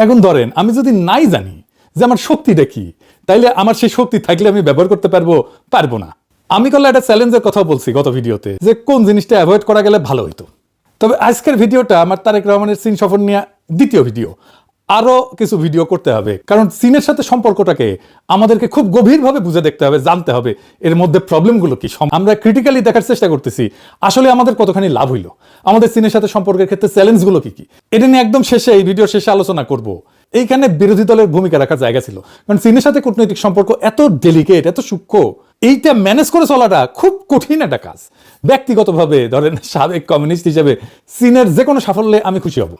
এখন ধরেন আমি যদি নাই জানি যে আমার শক্তিটা কি, তাইলে আমার সেই শক্তি থাকলে আমি ব্যবহার করতে পারবো না। আমি করলে একটা চ্যালেঞ্জের কথা বলছি গত ভিডিওতে, যে কোন জিনিসটা অ্যাভয়েড করা গেলে ভালো হইতো। তবে আজকের ভিডিওটা আমার তারেক রহমানের চীন সফর নিয়ে দ্বিতীয় ভিডিও। আরো কিছু ভিডিও করতে হবে, কারণ চীনের সাথে সম্পর্কটাকে আমাদেরকে খুব গভীরভাবে বুঝে দেখতে হবে, জানতে হবে এর মধ্যে প্রবলেমগুলো কি। আমরা ক্রিটিক্যালি দেখার চেষ্টা করতেছি আসলে আমাদের কতখানি লাভ হইলো, আমাদের চীনের সাথে সম্পর্কের ক্ষেত্রে চ্যালেঞ্জগুলো কি। এটা নিয়ে একদম শেষে, এই ভিডিও শেষে আলোচনা করব। এইখানে বিরোধী দলের ভূমিকা রাখার জায়গা ছিল, কারণ চীনের সাথে কূটনৈতিক সম্পর্ক এত ডেলিকেট, এত সূক্ষ্ম, এইটা ম্যানেজ করে চলাটা খুব কঠিন একটা কাজ। ব্যক্তিগতভাবে ধরেন সাবেক কমিউনিস্ট হিসেবে চীনের যে কোনো সাফল্যে আমি খুশি হব।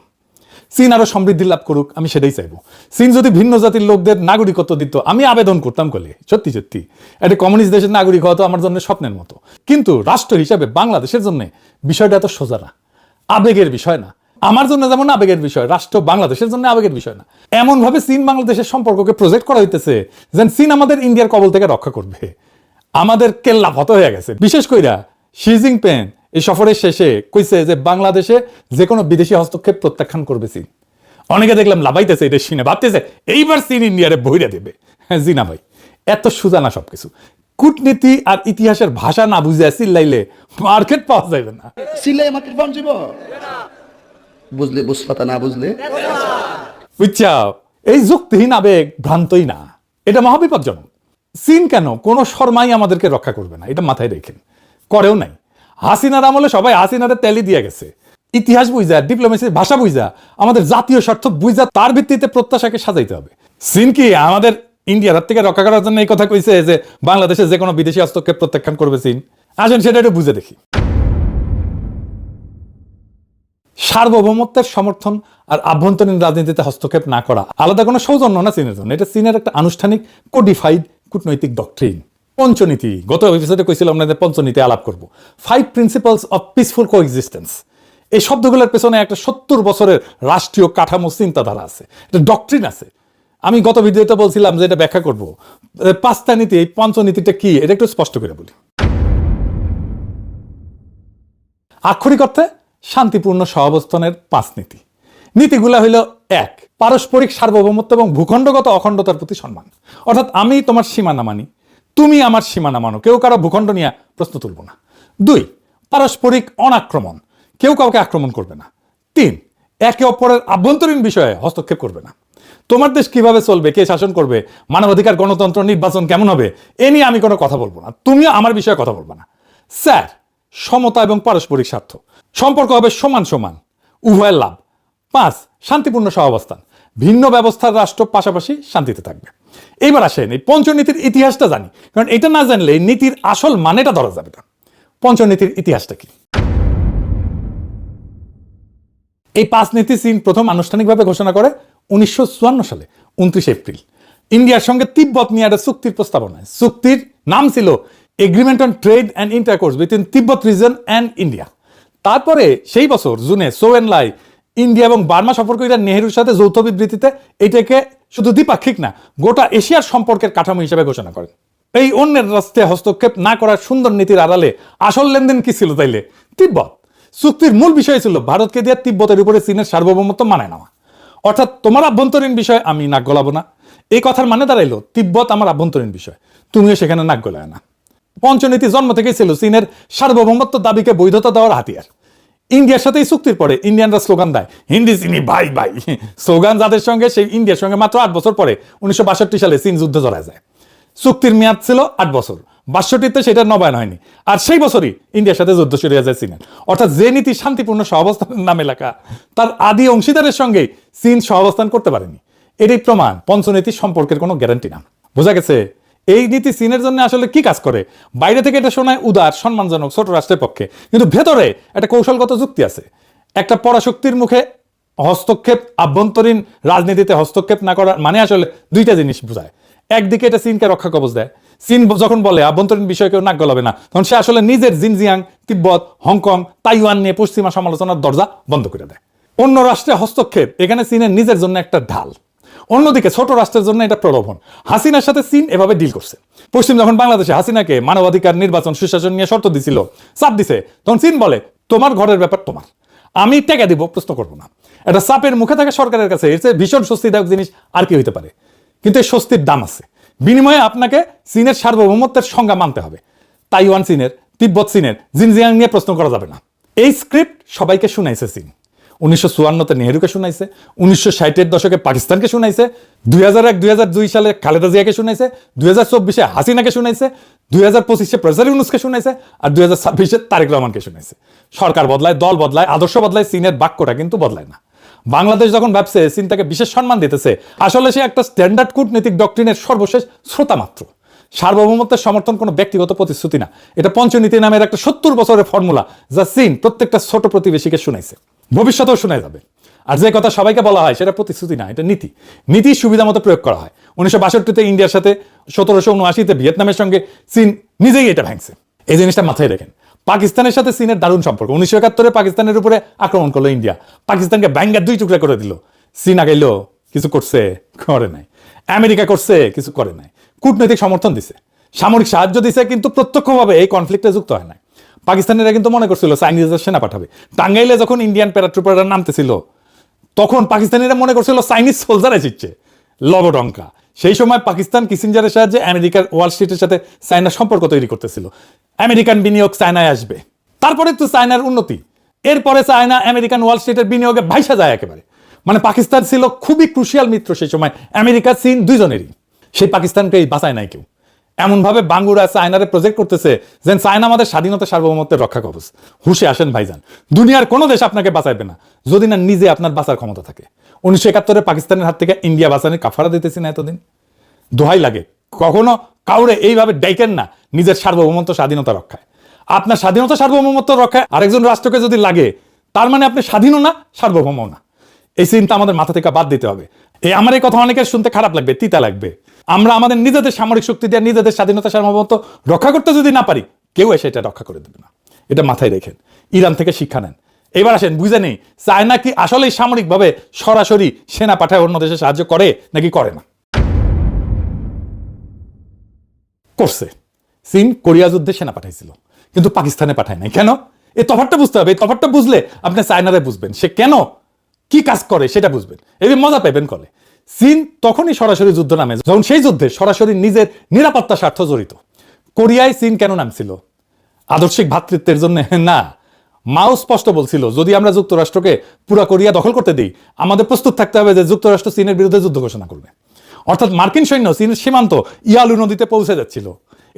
চীন আরো সমৃদ্ধি লাভ করুক, আমি সেটাই চাইবো। চীন যদি ভিন্ন জাতির লোকদের নাগরিকত্ব দিত, আমি আবেদন করতাম। কলে সত্যি সত্যি একটা কমিউনিস্ট দেশের নাগরিক হওয়া তো আমার জন্য স্বপ্নের মতো। কিন্তু রাষ্ট্র হিসাবে বাংলাদেশের জন্য বিষয়টা এত সোজা না, আবেগের বিষয় না। আমার জন্য যেমন আবেগের বিষয়, রাষ্ট্র বাংলাদেশের জন্য আবেগের বিষয় না। এমন ভাবে চীন বাংলাদেশের সম্পর্ককে প্রজেক্ট করা হইতেছে যেন চীন আমাদের ইন্ডিয়ার কবল থেকে রক্ষা করবে। আমাদের কেল্লা ফত হয়ে গেছে। বিশেষ কইরা শি জিনপিং এই সফরের শেষে কইছে যে বাংলাদেশে যে কোনো বিদেশি হস্তক্ষেপ প্রত্যাখ্যান করবে চীন। অনেকে দেখলাম লাভাইতেছে এটা শুনে, ভাবতেছে এইবার চীন ইন্ডিয়ারে বইরা দেবে। হ্যাঁ জি না ভাই, এত সোজা না সবকিছু। কূটনীতি আর ইতিহাসের ভাষা না বুঝে চিল্লাইলে মার্কেট পাওয়া যাবে না। চিল্লাই মার্কেট পাওয়া যাবে, বুঝলে বুঝপাতা, না বুঝলে বুঝছা। এই যুক্তিহীন আবেগ ভ্রান্তই না, এটা মহাবিপজ্জনক। চীন কেন কোনো শর্মাই আমাদেরকে রক্ষা করবে না, এটা মাথায় রেখেন। করেও নাই। হাসিনার আমলে সবাই হাসিনারে তেলি দিয়ে গেছে। ইতিহাস বুঝা, ডিপ্লোমেসির ভাষা বুঝা, আমাদের জাতীয় স্বার্থ বুঝা, তার ভিত্তিতে প্রত্যাশাকে সাজাইতে হবে। চীন কি আমাদের ইন্ডিয়ার হাত থেকে রক্ষা করার জন্য এই কথা কইছে যে বাংলাদেশে যে কোনো বিদেশি হস্তক্ষেপ প্রত্যাখ্যান করবে চীন? আসেন সেটা একটু বুঝে দেখি। সার্বভৌমত্বের সমর্থন আর আভ্যন্তরীণ রাজনীতিতে হস্তক্ষেপ না করা আলাদা কোনো সৌজন্য না চীনের জন্য, এটা চীনের একটা আনুষ্ঠানিক কোডিফাইড কূটনৈতিক ডক্ট্রিন। পঞ্চনীতি, গত এপিসোডে কইছিলাম আপনাদের পঞ্চনীতি আলাপ করব। 5 প্রিন্সিপালস অফ পিসফুল কোএক্সিস্টেন্স। এই শব্দগুলোর পেছনে একটা 70 বছরের রাষ্ট্রীয় কাঠামো চিন্তাধারা আছে, একটা ডক্ট্রিন আছে। আমি গত ভিডিওতে বলছিলাম যে এটা ব্যাখ্যা করব। 5টা নীতি, এই পঞ্চনীতিটা কি এটা একটু স্পষ্ট করে বলি। আক্ষরিক অর্থে শান্তিপূর্ণ সহাবস্থানের 5 নীতি। নীতিগুলা হইল: 1, পারস্পরিক সার্বভৌমত্ব এবং ভূখণ্ডগত অখণ্ডতার প্রতি সম্মান। অর্থাৎ আমি তোমার সীমানা মানি, তুমি আমার সীমানা মানো, কেউ কারো ভূখণ্ড নিয়ে প্রশ্ন তুলব না। 2, পারস্পরিক অনাক্রমণ, কেউ কাউকে আক্রমণ করবে না। 3, একে অপরের আভ্যন্তরীণ বিষয়ে হস্তক্ষেপ করবে না। তোমার দেশ কিভাবে চলবে, কে শাসন করবে, মানবাধিকার, গণতন্ত্র, নির্বাচন কেমন হবে, এ নিয়ে আমি কোনো কথা বলবো না, তুমিও আমার বিষয়ে কথা বলবে না। 4, সমতা এবং পারস্পরিক স্বার্থ, সম্পর্ক হবে সমান সমান, উভয়ের লাভ। 5, শান্তিপূর্ণ সহাবস্থান, ভিন্ন ব্যবস্থার রাষ্ট্র পাশাপাশি শান্তিতে থাকবে। এইবার আসেন এই পঞ্চনীতির ইতিহাসটা জানি, কারণ এটা না জানলে নীতির আসল মানেটা ধরা যাবে না। পঞ্চনীতির ইতিহাসটা কি? এই 5 নীতি চীন প্রথম আনুষ্ঠানিকভাবে ঘোষণা করে 1954 সালে 29 এপ্রিল ইন্ডিয়ার সঙ্গে তিব্বত নিয়ে একটা চুক্তির প্রস্তাবনায়। চুক্তির নাম ছিল agreement on trade and intercourse between Tibet reason and India. তারপরে সেই বছর জুনে চৌ এন লাই ইন্ডিয়া এবং বার্মা সফর করে নেহেরুর সাথে যৌথ বিবৃতিতে এটাকে শুধু দ্বিপাক্ষিক না, গোটা এশিয়ার সম্পর্কের কাঠামো হিসেবে ঘোষণা করেন। এই অন্যের রাষ্ট্রে হস্তক্ষেপ না করার সুন্দর নীতির আড়ালে আসল লেনদেন কি ছিল তাইলে? তিব্বত। চুক্তির মূল বিষয় ছিল ভারতকে দিয়ে তিব্বতের উপরে চীনের সার্বভৌমত্ব মানায় নেওয়া। অর্থাৎ তোমার আভ্যন্তরীণ বিষয় আমি নাক গলাবো না। এই কথার মানে দাঁড়াইলো তিব্বত আমার আভ্যন্তরীণ বিষয়, তুমিও সেখানে নাক গলায় না। পঞ্চনীতি জন্ম থেকেই ছিল চীনের সার্বভৌমত্ব দাবিকে বৈধতা দেওয়ার হাতিয়ার। ইন্ডিয়ার সাথে এই চুক্তির পরে ইন্ডিয়ানরা স্লোগান দেয় হিন্দি চিনি ভাই ভাই। স্লোগান যাদের সঙ্গে, সেই ইন্ডিয়ার সঙ্গে মাত্র 8 বছর পরে 1962 সালে চীন যুদ্ধে জড়ায় যায়। চুক্তির মেয়াদ ছিল 8 বছর, 62তে সেটা নবায়ন হয়নি, আর সেই বছরই ইন্ডিয়ার সাথে যুদ্ধ শুরু হয়ে যায় চীনের। অর্থাৎ যে নীতি শান্তিপূর্ণ সহাবস্থানের নামে লেখা, তার আদি অংশীদারের সঙ্গে চীন সহাবস্থান করতে পারেনি। এটাই প্রমাণ পঞ্চনীতি সম্পর্কের কোনো গ্যারান্টি না। বোঝা গেছে এই নীতি চীনের জন্য আসলে কি কাজ করে? বাইরে থেকে এটা শোনায় উদার, সম্মানজনক, ছোট রাষ্ট্রের পক্ষে, কিন্তু ভেতরে একটা কৌশলগত যুক্তি আছে। একটা পরাশক্তির মুখে হস্তক্ষেপ, আভ্যন্তরীণ রাজনীতিতে হস্তক্ষেপ না করার মানে আসলে 2টা জিনিস বোঝায়। একদিকে এটা চীনকে রক্ষা কবচ দেয়। চীন যখন বলে আভ্যন্তরীণ বিষয় কেউ নাক গলাবে না, তখন সে আসলে নিজের জিনজিয়াং, তিব্বত, হংকং, তাইওয়ান নিয়ে পশ্চিমা সমালোচনার দরজা বন্ধ করে দেয়। অন্য রাষ্ট্রে হস্তক্ষেপ এখানে চীনের নিজের জন্য একটা ঢাল, অন্যদিকে ছোট রাষ্ট্রের জন্য এটা প্রলোভন। হাসিনার সাথে চীন এভাবে ডিল করছে। পশ্চিম যখন বাংলাদেশে হাসিনাকে মানবাধিকার, নির্বাচন, সুশাসন নিয়ে শর্ত দিছিল, চাপ দিছে, তখন চীন বলে তোমার ঘরের ব্যাপার তোমার, আমি টেকা দিব, প্রশ্ন করবো না। একটা চাপের মুখে থাকা সরকারের কাছে এর চেয়ে ভীষণ স্বস্তিদায়ক জিনিস আর কি হইতে পারে। কিন্তু এই স্বস্তির দাম আছে, বিনিময়ে আপনাকে চীনের সার্বভৌমত্বের সংজ্ঞা মানতে হবে। তাইওয়ান চীনের, তিব্বত চীনের, জিনজিয়াং নিয়ে প্রশ্ন করা যাবে না। এই স্ক্রিপ্ট সবাইকে শুনাইছে চীন। 1954-তে নেহেরুকে শুনাইছে, 1960-এর দশকে পাকিস্তানকে শুনাইছে, 2001-2002 সালে খালেদা জিয়াকে শুনাইছে, 2024-এ হাসিনাকে শুনাইছে, 2025-এ প্রফেসর ইউনূসকে শুনাইছে, আর 2026-এ তারেক রহমানকে শুনাইছে। সরকার বদলায়, দল বদলায়, আদর্শ বদলায়, চীনের বাক্যটা কিন্তু বদলায় না। বাংলাদেশ যখন ভাবছে চীন তাকে বিশেষ সম্মান দিতেছে, আসলে সে একটা স্ট্যান্ডার্ড কূটনৈতিক ডক্ট্রিনের সর্বশেষ শ্রোতা মাত্র। সার্বভৌমত্বের সমর্থন কোনো ব্যক্তিগত প্রতিশ্রুতি না, এটা পঞ্চনীতি নামের একটা 70 বছরের ফর্মুলা, যা চীন প্রত্যেকটা ছোট প্রতিবেশীকে শুনাইছে, ভবিষ্যতেও শোনা যাবে। আর যে কথা সবাইকে বলা হয় সেটা প্রতিশ্রুতি না, এটা নীতি। নীতি সুবিধা মতো প্রয়োগ করা হয়। 1962-তে ইন্ডিয়ার সাথে, 1779-তে ভিয়েতনামের সঙ্গে চীন নিজেই এটা ভাঙছে। এই জিনিসটা মাথায় রেখেন। পাকিস্তানের সাথে চীনের দারুণ সম্পর্ক। 1971-এ পাকিস্তানের উপরে আক্রমণ করলো ইন্ডিয়া, পাকিস্তানকে ব্যাঙ্গার 2 টুকরা করে দিল। চীন আগাইলো, কিছু করছে? করে নাই। আমেরিকা করছে? কিছু করে নাই। কূটনৈতিক সমর্থন দিছে, সামরিক সাহায্য দিছে, কিন্তু প্রত্যক্ষভাবে এই কনফ্লিক্টে যুক্ত হয় নাই। পাকিস্তানিরা কিন্তু মনে করছিল চাইনিজদের সেনা পাঠাবে। টাঙ্গাইলে যখন ইন্ডিয়ান প্যারাট্রুপাররা নামতেছিল, তখন পাকিস্তানিরা মনে করছিল চাইনিজ সোলজার এসেছে, লবডঙ্কা। সেই সময় পাকিস্তান কিসিঞ্জারের সাহায্যে আমেরিকার ওয়াল স্ট্রিটের সাথে চায়নার সম্পর্ক তৈরি করতেছিল। আমেরিকান বিনিয়োগ চায়নায় আসবে, তারপরে তো চায়নার উন্নতি, এরপরে চায়না আমেরিকান ওয়াল স্ট্রিটের বিনিয়োগে ভাইসা যায় একেবারে। মানে পাকিস্তান ছিল খুবই ক্রুশিয়াল মিত্র সেই সময়, আমেরিকা চীন দুইজনেরই। সেই পাকিস্তানকে বাঁচায় নাই কেউ। এমনভাবে বাঙ্গুরা চায়নারে প্রজেক্ট করতেছে যেন চায়না আমাদের স্বাধীনতা সার্বভৌমত্বের রক্ষা কবচ। হুশে আসেন ভাইজান, দুনিয়ার কোনো দেশ আপনাকে বাঁচাইবে না যদি না নিজে আপনার বাঁচার ক্ষমতা থাকে। 1971-এ পাকিস্তানের হাত থেকে ইন্ডিয়া বাঁচানোর কাফারা দিতেছি না এতদিন। দোহাই লাগে, কখনো কাউরে এইভাবে ডাইকেন না নিজের সার্বভৌমত্ব স্বাধীনতা রক্ষায়। আপনার স্বাধীনতা সার্বভৌমত্ব রক্ষায় আরেকজন রাষ্ট্রকে যদি লাগে, তার মানে আপনি স্বাধীনও না, সার্বভৌমও না। এই চিন্তা আমাদের মাথা থেকে বাদ দিতে হবে। আমার এই কথা অনেকের শুনতে খারাপ লাগবে, তিতা লাগবে। আমরা আমাদের নিজেদের সামরিক শক্তি দিয়ে নিজেদের স্বাধীনতা সার্বভৌমত্ব রক্ষা করতে যদি না পারি, কেউ এসে এটা রক্ষা করে দেবে না। এটা মাথায় রেখেন, ইরান থেকে শিক্ষা নেন। এবার আসেন বুঝে নেই, চায়না কি আসলেই সামরিকভাবে সরাসরি সেনা পাঠায় অন্য দেশে সাহায্য করে নাকি করে না? করছে। চীন কোরিয়া যুদ্ধে সেনা পাঠাইছিল, কিন্তু পাকিস্তানে পাঠায় নাই। কেন? এই তফাৎটা বুঝতে হবে। এই তফাৎটা বুঝলে আপনি চায়নারে বুঝবেন, সে কেন কি কাজ করে সেটা বুঝবেন, এই মজা পাইবেন কলে। চীন তখনই সরাসরি যুদ্ধ নামে যখন সেই যুদ্ধে সরাসরি নিজের নিরাপত্তা স্বার্থ জড়িত। কোরিয়ায় চীন কেন নামছিল? আদর্শিক ভ্রাতৃত্বের জন্য না। মাও স্পষ্ট বলছিল, যদি আমরা যুক্তরাষ্ট্রকে পুরো কোরিয়া দখল করতে দিই, আমাদের প্রস্তুত থাকতে হবে যে যুক্তরাষ্ট্র চীনের বিরুদ্ধে যুদ্ধ ঘোষণা করবে। অর্থাৎ মার্কিন সৈন্য চীনের সীমান্ত ইয়ালু নদীতে পৌঁছে যাচ্ছিল।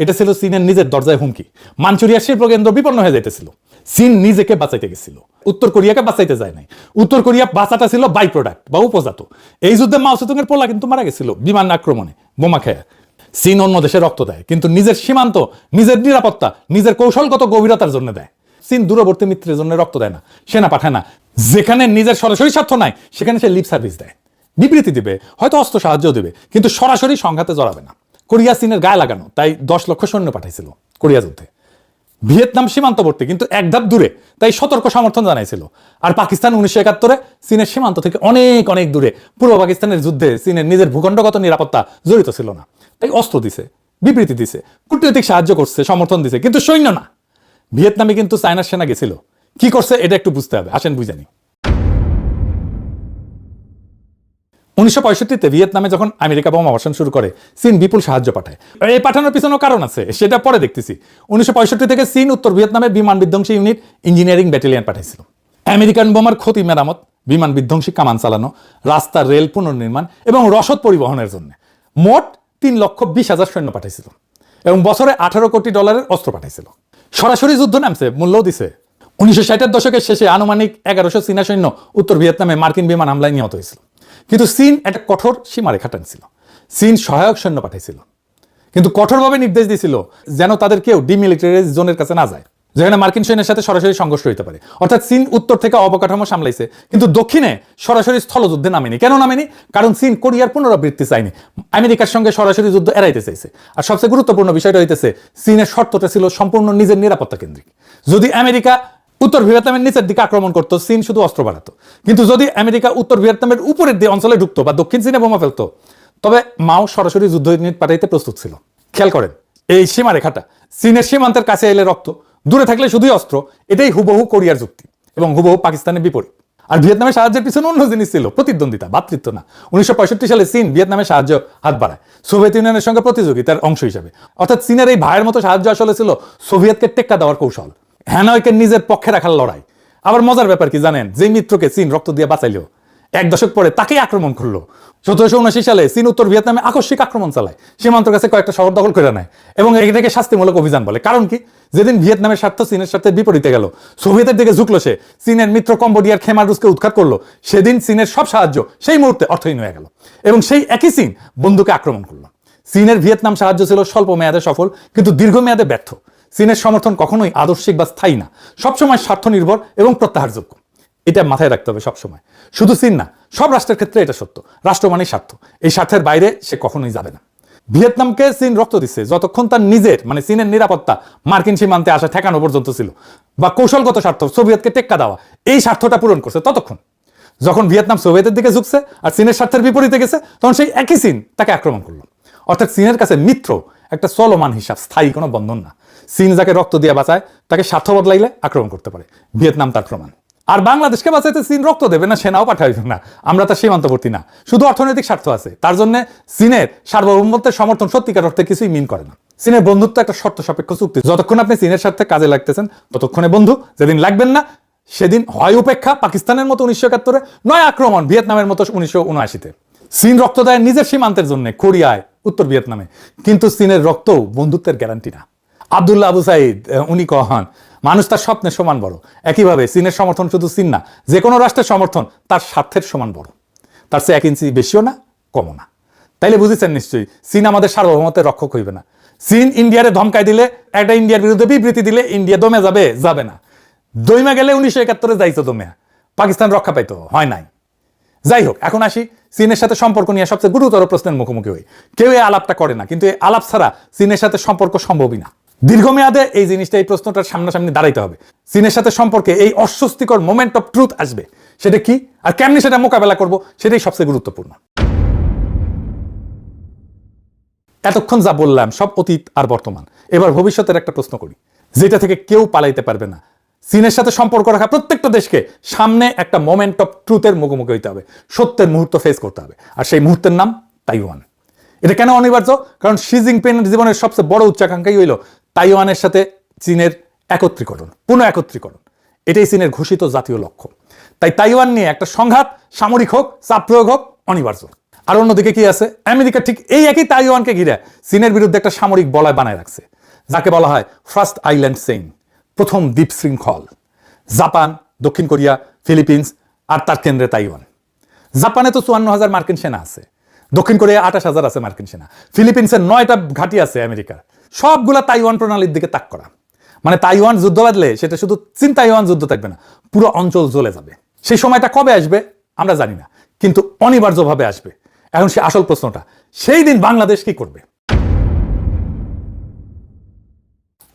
এটা ছিল চীনের নিজের দরজায় হুমকি। মাঞ্চুরিয়ার শিল্প কেন্দ্র বিপন্ন হয়ে যাইতেছিল। চীন নিজেকে বাঁচাইতে গেছিল, উত্তর কোরিয়াকে বাঁচাইতে যায় নাই। উত্তর কোরিয়া বাঁচাটা ছিল বাই প্রোডাক্ট বা উপজাত। এই যুদ্ধে মাও সেতুংয়ের পোলা কিন্তু মারা গেছিল বিমান আক্রমণে, বোমা খেয়ে। চীন অন্য দেশে রক্ত দেয়, কিন্তু নিজের সীমান্ত, নিজের নিরাপত্তা, নিজের কৌশলগত গভীরতার জন্য দেয়। চীন দূরবর্তী মিত্রের জন্য রক্ত দেয় না, সেনা পাঠায় না। যেখানে নিজের সরাসরি স্বার্থ নাই, সেখানে সে লিপ সার্ভিস দেয়, বিবৃতি দিবে, হয়তো অস্ত্র সাহায্য দিবে, কিন্তু সরাসরি সংঘাতে জড়াবে না। কোরিয়া চীনের গায়ে লাগানো, তাই 10 লক্ষ সৈন্য পাঠাইছিল কোরিয়া যুদ্ধে। ভিয়েতনাম সীমান্তবর্তী, কিন্তু এক ধাপ দূরে, তাই সতর্ক সমর্থন জানাইছিল। আর পাকিস্তান 1971-এ চীনের সীমান্ত থেকে অনেক অনেক দূরে, পূর্ব পাকিস্তানের যুদ্ধে চীনের নিজের ভূখণ্ডগত নিরাপত্তা জড়িত ছিল না, তাই অস্ত্র দিছে, বিবৃতি দিছে, কূটনৈতিক সাহায্য করছে, সমর্থন দিছে, কিন্তু সৈন্য না। ভিয়েতনামে কিন্তু চায়নার সেনা গেছিল, কি করছে এটা একটু বুঝতে হবে। আসেন বুঝানি। 1965-তে ভিয়েতনামে যখন আমেরিকা বোমা বর্ষণ শুরু করে, চীন বিপুল সাহায্য পাঠায়। এই পাঠানোর পিছনেও কারণ আছে, সেটা পরে দেখতেছি। 1965 থেকে চীন উত্তর ভিয়েতনামে বিমান বিধ্বংসী ইউনিট, ইঞ্জিনিয়ারিং ব্যাটালিয়ন পাঠাইছিল। আমেরিকান বোমার ক্ষতি মেরামত, বিমান বিধ্বংসী কামান চালানো, রাস্তা রেল পুনর্নির্মাণ এবং রসদ পরিবহনের জন্য মোট 3,20,000 সৈন্য পাঠাইছিল এবং বছরে $18 কোটি অস্ত্র পাঠাইছিল। সরাসরি যুদ্ধ নামছে, মূল্যও দিছে। 1960-এর দশকের শেষে আনুমানিক 1100 চীনা সৈন্য উত্তর ভিয়েতনামে মার্কিন বিমান হামলায় নিহত হয়েছিল। কিন্তু চীন একটা কঠোর সীমারেখা টানছিল। চীন সহায়ক সৈন্য পাঠাইছিল, কিন্তু কঠোরভাবে নির্দেশ দিয়েছিল যেন তাদের কেউ ডিমিলিটারাইজ জোনের কাছে না যায়, যেখানে মার্কিন সৈন্যের সাথে সরাসরি সংঘর্ষ হইতে পারে। অর্থাৎ চীন উত্তর থেকে অবকাঠামো সামলাইছে, কিন্তু দক্ষিণে সরাসরি স্থলযুদ্ধে নামেনি। কেন নামেনি? কারণ চীন কোরিয়ার পুনরাবৃত্তি চায়নি, আমেরিকার সঙ্গে সরাসরি যুদ্ধ এড়াইতে চাইছে। আর সবচেয়ে গুরুত্বপূর্ণ বিষয়টা হইতেছে, চীনের শর্তটা ছিল সম্পূর্ণ নিজের নিরাপত্তা কেন্দ্রিক। যদি আমেরিকা উত্তর ভিয়েতনামের নিচের দিকে আক্রমণ করতো, চীন শুধু অস্ত্র বাড়াতো। কিন্তু যদি আমেরিকা উত্তর ভিয়েতনামের উপরের দিকে অঞ্চলে ঢুকতো বা দক্ষিণ চীনে বোমা ফেলতো, তবে মাও সরাসরি যুদ্ধ ইউনিট পাঠাইতে প্রস্তুত ছিল। খেয়াল করেন এই সীমারেখাটা, চীনের সীমান্তের কাছে এলে রক্ত, দূরে থাকলে শুধুই অস্ত্র। এটাই হুবহু কোরিয়ার যুক্তি এবং হুবহু পাকিস্তানের বিপরীত। আর ভিয়েতনামের সাহায্যের পিছনে অন্য জিনিস ছিল, প্রতিদ্বন্দ্বিতা, ভ্রাতৃত্ব না। 1965 সালে চীন ভিয়েতনামের সাহায্য হাত বাড়ায় সোভিয়েত ইউনিয়নের সঙ্গে প্রতিযোগিতার অংশ হিসেবে। অর্থাৎ চীনের এই ভাইয়ের মতো সাহায্য আসলে ছিল সোভিয়েতকে টেক্কা দেওয়ার কৌশল, হ্যানয়কে নিজের পক্ষে রাখার লড়াই। আবার মজার ব্যাপার কি জানেন, যে মিত্রকে চীন রক্ত দিয়ে বাঁচাইলো, এক দশক পরে তাকেই আক্রমণ করলো। 1779 সালে চীন উত্তর ভিয়েতনামে আকস্মিক আক্রমণ চালায়, সীমান্তের কাছে কয়েকটা শহর দখল করে নেয় এবং এটাকে শাস্তিমূলক অভিযান বলে। কারণ কি, যেদিন ভিয়েতনামের স্বার্থ চীনের স্বার্থের বিপরীতে গেল, সোভিয়েতের দিকে ঝুঁকলো সে, চীনের মিত্র কম্বোডিয়ার খেমার রুশকে উৎখাত করলো, সেদিন চীনের সব সাহায্য সেই মুহূর্তে অর্থহীন হয়ে গেল এবং সেই একই চীন বন্ধুকে আক্রমণ করলো। চীনের ভিয়েতনাম সাহায্য ছিল স্বল্প মেয়াদে সফল, কিন্তু দীর্ঘমেয়াদে ব্যর্থ। চীনের সমর্থন কখনোই আদর্শিক বা স্থায়ী না, সবসময় স্বার্থ নির্ভর এবং প্রত্যাহারযোগ্য। এটা মাথায় রাখতে হবে সবসময়। শুধু চীন না, সব রাষ্ট্রের ক্ষেত্রে এটা সত্য। রাষ্ট্র মানেই স্বার্থ, এই স্বার্থের বাইরে সে কখনোই যাবে না। ভিয়েতনামকে চীন রক্ত দিচ্ছে যতক্ষণ তার নিজের মানে চীনের নিরাপত্তা মার্কিন সীমান্তে আসা ঠেকানো পর্যন্ত ছিল, বা কৌশলগত স্বার্থ সোভিয়েতকে টেক্কা দেওয়া, এই স্বার্থটা পূরণ করছে ততক্ষণ। যখন ভিয়েতনাম সোভিয়েতের দিকে ঝুঁকছে আর চীনের স্বার্থের বিপরীতে গেছে, তখন সেই একই চীন তাকে আক্রমণ করলো। অর্থাৎ চীনের কাছে মিত্র একটা চলমান হিসাব, স্থায়ী কোনো বন্ধন না। চীন যাকে রক্ত দিয়ে বাঁচায় তাকে স্বার্থ বদলাইলে আক্রমণ করতে পারে, ভিয়েতনাম তার প্রমাণ। আর বাংলাদেশকে বাঁচাইতে চীন রক্ত দেবে না, সেনাও পাঠাইবে না, আমরা তার সীমান্তবর্তী না, শুধু অর্থনৈতিক স্বার্থ আছে। তার জন্য চীনের সার্বভৌমত্বের সমর্থন সত্যিকার অর্থে কিছুই মিন করে না। চীনের বন্ধুত্ব একটা শর্ত সাপেক্ষ চুক্তি, যতক্ষণ আপনি চীনের স্বার্থে কাজে লাগতেছেন ততক্ষণে বন্ধু, যেদিন লাগবেন না সেদিন হয় উপেক্ষা, পাকিস্তানের মতো 1971-এ, নয় আক্রমণ ভিয়েতনামের মতো 1979-তে। চীন রক্ত দেয় নিজের সীমান্তের জন্য, কোরিয়ায়, উত্তর ভিয়েতনামে, কিন্তু চীনের রক্তও বন্ধুত্বের গ্যারান্টি না। আব্দুল্লাহ আবু সাইদ উনি কহান, মানুষ তার স্বপ্নের সমান বড়। একইভাবে চীনের সমর্থন শুধু চীন না, যে কোনো রাষ্ট্রের সমর্থন তার স্বার্থের সমান বড়, তার চেয়ে 1 ইঞ্চি বেশিও না, কমও না। তাইলে বুঝেছেন নিশ্চয়ই, চীন আমাদের সার্বভৌমত্বের রক্ষক হইবে না। চীন ইন্ডিয়ারে ধমকাই দিলে, একটা ইন্ডিয়ার বিরুদ্ধে বিবৃতি দিলে ইন্ডিয়া দমে যাবে? যাবে না। দইমা গেলে 1971-এ যাইতো দমে, পাকিস্তান রক্ষা পাইতো, হয় নাই। যাই হোক, এখন আসি চীনের সাথে সম্পর্ক নিয়ে সবচেয়ে গুরুতর প্রশ্নের মুখোমুখি হই। কেউ এই আলাপটা করে না, কিন্তু এই আলাপ ছাড়া চীনের সাথে সম্পর্ক সম্ভবই না। দীর্ঘমেয়াদে এই জিনিসটা, এই প্রশ্নটার সামনাসামনি দাঁড়াইতে হবে। চীনের সাথে সম্পর্কে এই অস্বস্তিকর মোমেন্ট অফ ট্রুথ আসবে, সেটা কি আর কেমনি সেটা মোকাবেলা করব, সেটাই সবচেয়ে গুরুত্বপূর্ণ। এতক্ষণ যা বললাম সব অতীত আর বর্তমান, এবার ভবিষ্যতের একটা প্রশ্ন করি, যেটা থেকে কেউ পালাইতে পারবে না। চীনের সাথে সম্পর্ক রাখা প্রত্যেকটা দেশকে সামনে একটা মোমেন্ট অফ ট্রুথের মুখোমুখি হইতে হবে, সত্যের মুহূর্ত ফেস করতে হবে, আর সেই মুহূর্তের নাম তাইওয়ান। এটা কেন অনিবার্য? কারণ শি জিনপিংয়ের জীবনের সবচেয়ে বড় উচ্চাকাঙ্ক্ষাই হইল তাইওয়ানের সাথে চীনের একত্রীকরণ, পুনঃ একত্রীকরণ। এটাই চীনের ঘোষিত জাতীয় লক্ষ্য। তাই তাইওয়ান নিয়ে একটা সংঘাত, সামরিক হোক, চাপ প্রয়োগ হোক, অনিবার্য। আর অন্যদিকে কি আছে, আমেরিকা ঠিক এই একই তাইওয়ানকে ঘিরে চীনের বিরুদ্ধে একটা সামরিক বলয় বানায় রাখছে, যাকে বলা হয় ফার্স্ট আইল্যান্ড চেইন, প্রথম দ্বীপ শৃঙ্খল। জাপান, দক্ষিণ কোরিয়া, ফিলিপিন্স আর তার কেন্দ্রে তাইওয়ান। জাপানে তো 54,000 মার্কিন সেনা আছে, দক্ষিণ কোরিয়া 28,000 আছে মার্কিন সেনা, ফিলিপিন্সের 9টা ঘাঁটি আছে আমেরিকার, সবগুলা তাইওয়ান প্রণালীর দিকে তাক করা। মানে তাইওয়ান যুদ্ধ বাঁধলে সেটা শুধু চীন তাইওয়ান যুদ্ধ থাকবে না, পুরো অঞ্চল জ্বলে যাবে। সেই সময়টা কবে আসবে আমরা জানি না, কিন্তু অনিবার্যভাবে আসবে। এখন সে আসল প্রশ্নটা, সেই দিন বাংলাদেশ কি করবে?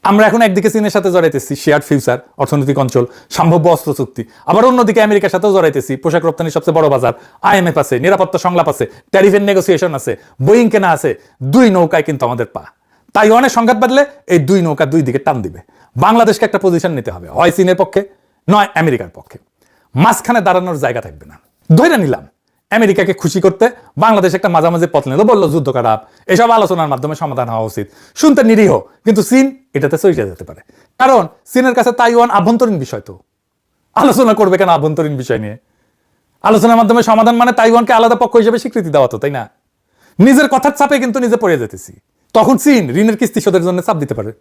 আমরা এখন একদিকে চীনের সাথে জড়াইতেছি শেয়ার্ড ফিউচার, অর্থনৈতিক অঞ্চল, সম্ভাব্য অস্ত্র চুক্তি, আবার অন্যদিকে আমেরিকার সাথেও জড়াইতেছি, পোশাক রপ্তানির সবচেয়ে বড় বাজার, IMF আছে, নিরাপত্তা সংলাপ আছে, ট্যারিফের নেগোসিয়েশন আছে, বোয়িং কেনা আছে। 2 নৌকায় কিন্তু আমাদের পা। তাইওয়ানের সংঘাত বাদলে এই 2 নৌকা 2 দিকে টান দিবে। বাংলাদেশকে একটা পজিশন নিতে হবে, হয় চীনের পক্ষে নয় আমেরিকার পক্ষে। মাঝখানে দাঁড়ানোর জায়গা থাকবে না। ধরে নিলাম আমেরিকাকে খুশি করতে বাংলাদেশ একটা মাঝামাঝি পথ নিল, বললো যুদ্ধ খারাপ, এসব আলোচনার মাধ্যমে সমাধান হওয়া উচিত। শুনতে নিরীহ, কিন্তু চীন এটাতে চলে যেতে পারে, কারণ চীনের কাছে তাইওয়ান আভ্যন্তরীণ বিষয়। তো আলোচনা করবে কেন আভ্যন্তরীণ বিষয় নিয়ে? আলোচনার মাধ্যমে সমাধান মানে তাইওয়ানকে আলাদা পক্ষ হিসেবে স্বীকৃতি দেওয়া, তো তাই না? নিজের কথার চাপে কিন্তু নিজে পড়ে যেতেছি। তখন চীন ঋণের কিস্তি শোধের জন্য চাপ দিতে পারে,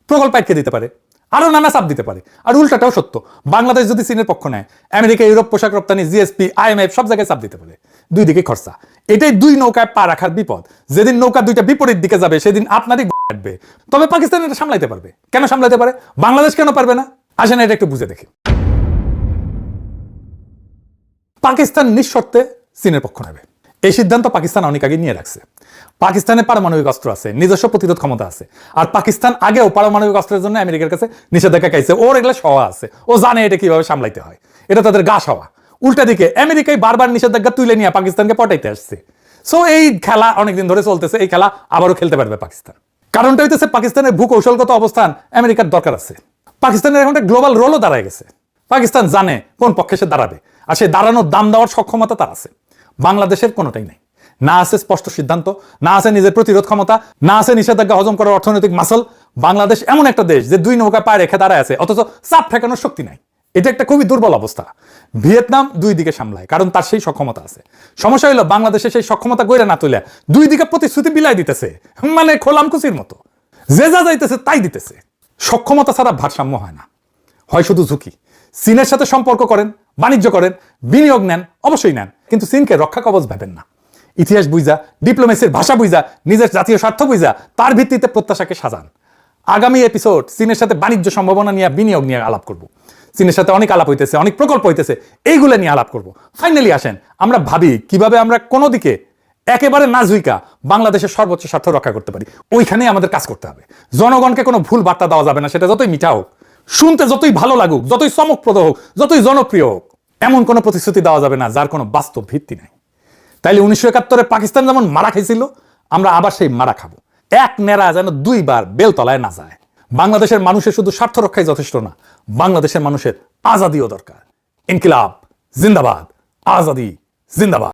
প্রকল্প আটকে দিতে পারে, আরো নানা চাপ দিতে পারে। আর উল্টাটাও সত্য, বাংলাদেশ যদি চীনের পক্ষ নেয়, আমেরিকা, ইউরোপ, পোশাক রপ্তানি, জিএসপি, IMF সব জায়গায় চাপ দিতে পারে। 2 দিকে খরচা। এটাই 2 নৌকায় পা রাখার বিপদ। যেদিন নৌকা 2টা বিপরীত দিকে যাবে, সেদিন আপনারই কাটবে। তবে পাকিস্তান এটা সামলাইতে পারবে। কেন সামলাইতে পারে, বাংলাদেশ কেন পারবে না? আসেন এটা একটু বুঝে দেখি। পাকিস্তান নিঃশর্তে চীনের পক্ষ নেবে, এই সিদ্ধান্ত পাকিস্তান অনেক আগে নিয়ে রাখছে। পাকিস্তানের পারমাণবিক অস্ত্র আছে, নিজস্ব প্রতিরোধ ক্ষমতা আছে। আর পাকিস্তান আগেও পারমাণবিক অস্ত্রের জন্য আমেরিকার কাছে নিষেধাজ্ঞা খাইছে, ওর এগুলো সওয়া আছে, ও জানে এটা কিভাবে সামলাইতে হয়, এটা তাদের গা সওয়া। উল্টা দিকে আমেরিকায় বারবার নিষেধাজ্ঞা তুলে নিয়ে পাকিস্তানকে পটাইতে আসছে। সো এই খেলা অনেকদিন ধরে চলতেছে, এই খেলা আবারও খেলতে পারবে পাকিস্তান। কারণটা হইতেছে পাকিস্তানের ভূকৌশলগত অবস্থান আমেরিকার দরকার আছে। পাকিস্তানের এখন একটা গ্লোবাল রোলও দাঁড়ায় গেছে। পাকিস্তান জানে কোন পক্ষে সে দাঁড়াবে। আর সে দাঁড়ানোর দাম দেওয়ার সক্ষমতা তার আছে। বাংলাদেশের কোনোটাই নাই। না আছে স্পষ্ট সিদ্ধান্ত, না আছে নিজের প্রতিরোধ ক্ষমতা, না আছে নিষেধাজ্ঞা হজম করার অর্থনৈতিক মাসল। বাংলাদেশ এমন একটা দেশ যে 2 নৌকা পায়ে রেখে দাঁড়ায় আছে, অথচ চাপ ঠেকানোর শক্তি নাই। এটা একটা খুবই দুর্বল অবস্থা। ভিয়েতনাম 2 দিকে সামলায়, কারণ তার সেই সক্ষমতা আছে। সমস্যা হলো বাংলাদেশে সেই সক্ষমতা গড়ে না তুলে 2 দিকে প্রতিশ্রুতি বিলাই দিতেছে, মানে খোলামকুচির মতো যে যা যাইতেছে তাই দিতেছে। সক্ষমতা ছাড়া ভারসাম্য হয় না, হয় শুধু ঝুঁকি। চীনের সাথে সম্পর্ক করেন, বাণিজ্য করেন, বিনিয়োগ নেন, অবশ্যই নেন, কিন্তু চীনকে রক্ষা কবচ ভাবেন না। ইতিহাস বুঝা, ডিপ্লোমেসির ভাষা বুঝা, নিজের জাতীয় স্বার্থ বুঝা তার ভিত্তিতে প্রত্যাশাকে সাজান। আগামী এপিসোড চীনের সাথে বাণিজ্য সম্ভাবনা নিয়ে, বিনিয়োগ নিয়ে আলাপ করব। চীনের সাথে অনেক আলাপ হইতেছে, অনেক প্রকল্প হইতেছে, এইগুলো নিয়ে আলাপ করব। ফাইনালি আসেন আমরা ভাবি কিভাবে আমরা কোনো দিকে একেবারে না ঝুইকা বাংলাদেশের সর্বোচ্চ স্বার্থ রক্ষা করতে পারি। ওইখানেই আমাদের কাজ করতে হবে। জনগণকে কোনো ভুল বার্তা দেওয়া যাবে না, সেটা যতই মিঠা হোক, শুনতে যতই ভালো লাগুক, যতই চমকপ্রদ হোক, যতই জনপ্রিয় হোক, এমন কোনো প্রতিশ্রুতি দেওয়া যাবে না যার কোনো বাস্তব ভিত্তি নাই। তাইলে 1971-এ পাকিস্তান যেমন মারা খাইছিল, আমরা আবার সেই মারা খাবো। এক নেড়া যেন 2 বার বেলতলায় না যায়। বাংলাদেশের মানুষের শুধু স্বার্থ রক্ষাই যথেষ্ট না, বাংলাদেশের মানুষের আজাদিও দরকার। ইনকিলাব জিন্দাবাদ, আজাদি জিন্দাবাদ।